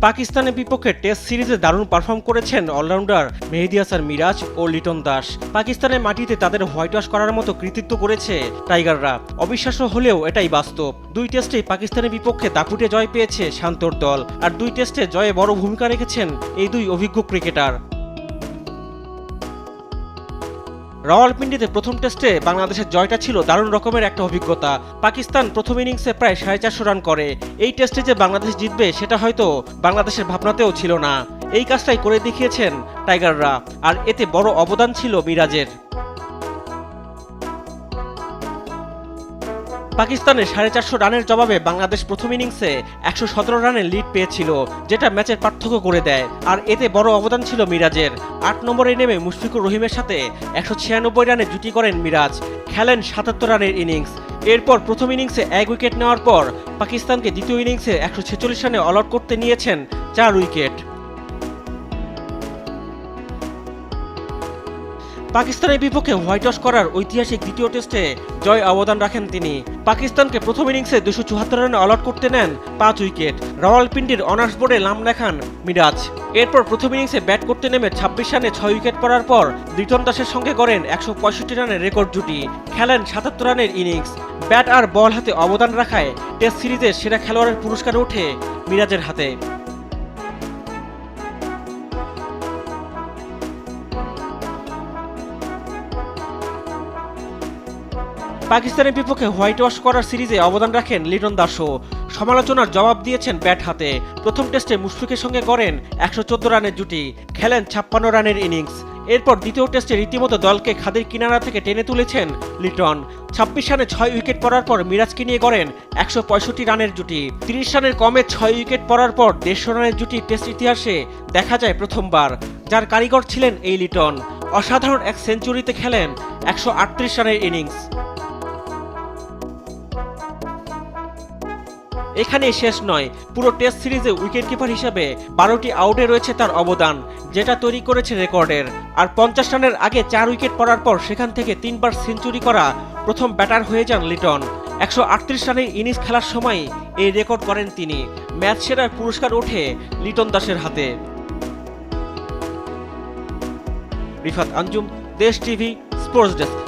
পাকিস্তানের বিপক্ষে টেস্ট সিরিজে দারুণ পারফর্ম করেছেন অলরাউন্ডার মেহেদী হাসান মিরাজ ও লিটন দাস। পাকিস্তানের মাটিতে তাদের হোয়াইট ওয়াশ করার মতো কৃতিত্ব করেছে টাইগাররা। অবিশ্বাস্য হলেও এটাই বাস্তব। দুই টেস্টেই পাকিস্তানের বিপক্ষে দাপুটে জয় পেয়েছে শান্তর দল, আর দুই টেস্টে জয়ে বড় ভূমিকা রেখেছেন এই দুই অভিজ্ঞ ক্রিকেটার। রাওয়ালপিন্ডিতে প্রথম টেস্টে বাংলাদেশের জয়টা ছিল দারুণ রকমের একটা অভিজ্ঞতা। পাকিস্তান প্রথম ইনিংসে প্রায় 450 রান করে। এই টেস্টে যে বাংলাদেশ জিতবে সেটা হয়তো বাংলাদেশের ভাবনাতেও ছিল না। এই কাজটাই করে দেখিয়েছেন টাইগাররা, আর এতে বড় অবদান ছিল মিরাজের। পাকিস্তানের 450 রানের জবাবে বাংলাদেশ প্রথম ইনিংসে 117 রানের লিড পেয়েছিল, যেটা ম্যাচের পার্থক্য করে দেয়। আর এতে বড় অবদান ছিল মিরাজের। 8 নম্বরে নেমে মুশফিকুর রহিমের সাথে 196 রানে জুটি করেন মিরাজ, খেলেন 77 রানের ইনিংস। এরপর প্রথম ইনিংসে 1 উইকেট নেওয়ার পর পাকিস্তানকে দ্বিতীয় ইনিংসে 146 রানে অল আউট করতে নিয়েছেন 4 উইকেট। পাকিস্তানের বিপক্ষে হোয়াইট ওয়াশ করার ঐতিহাসিক দ্বিতীয় টেস্টে জয় অবদান রাখেন তিনি। পাকিস্তানকে প্রথম ইনিংসে 274 রানে অল আউট করতে নেন 5 উইকেট। রাওয়ালপিন্ডির অনার্স বোর্ডে নাম লেখান মিরাজ। এরপর প্রথম ইনিংসে ব্যাট করতে নেমে 26 রানে 6 উইকেট পড়ার পর লিটন দাসের সঙ্গে গড়েন 165 রানের রেকর্ড জুটি, খেলেন 77 রানের ইনিংস। ব্যাট আর বল হাতে অবদান রাখায় টেস্ট সিরিজের সেরা খেলোয়াড়ের পুরস্কার ওঠে মিরাজের হাতে। পাকিস্তানের বিপক্ষে হোয়াইট ওয়াশ করার সিরিজে অবদান রাখেন লিটন দাসও। সমালোচনার জবাব দিয়েছেন ব্যাট হাতে। প্রথম টেস্টে মুশফিকের সঙ্গে গড়েন 114 রানের জুটি, খেলেন 56 রানের ইনিংস। এরপর দ্বিতীয় টেস্টে রীতিমতো দলকে খাদের কিনারা থেকে টেনে তুলেছেন লিটন। 26 রানে 6 উইকেট পড়ার পর মিরাজকে নিয়ে গড়েন 165 রানের জুটি। 30 রানের কমে 6 উইকেট পড়ার পর 150 রানের জুটি টেস্ট ইতিহাসে দেখা যায় প্রথমবার, যার কারিগর ছিলেন এই লিটন। অসাধারণ এক সেঞ্চুরিতে খেলেন 138 রানের ইনিংস। এখানেই শেষ নয়, পুরো টেস্ট সিরিজে উইকেটকিপার হিসেবে 12টি আউটে রয়েছে তার অবদান, যেটা তৈরি করেছে রেকর্ডের। আর 50 রানের আগে 4 উইকেট পড়ার পর সেখান থেকে 3বার সেঞ্চুরি করা প্রথম ব্যাটার হয়ে যান লিটন। 138 রানের ইনিংস খেলার সময় এই রেকর্ড করেন তিনি। ম্যাচ সেরার পুরস্কার ওঠে লিটন দাসের হাতে। রিফাত আঞ্জুম, দেশ টিভি, স্পোর্টস ডেস্ক।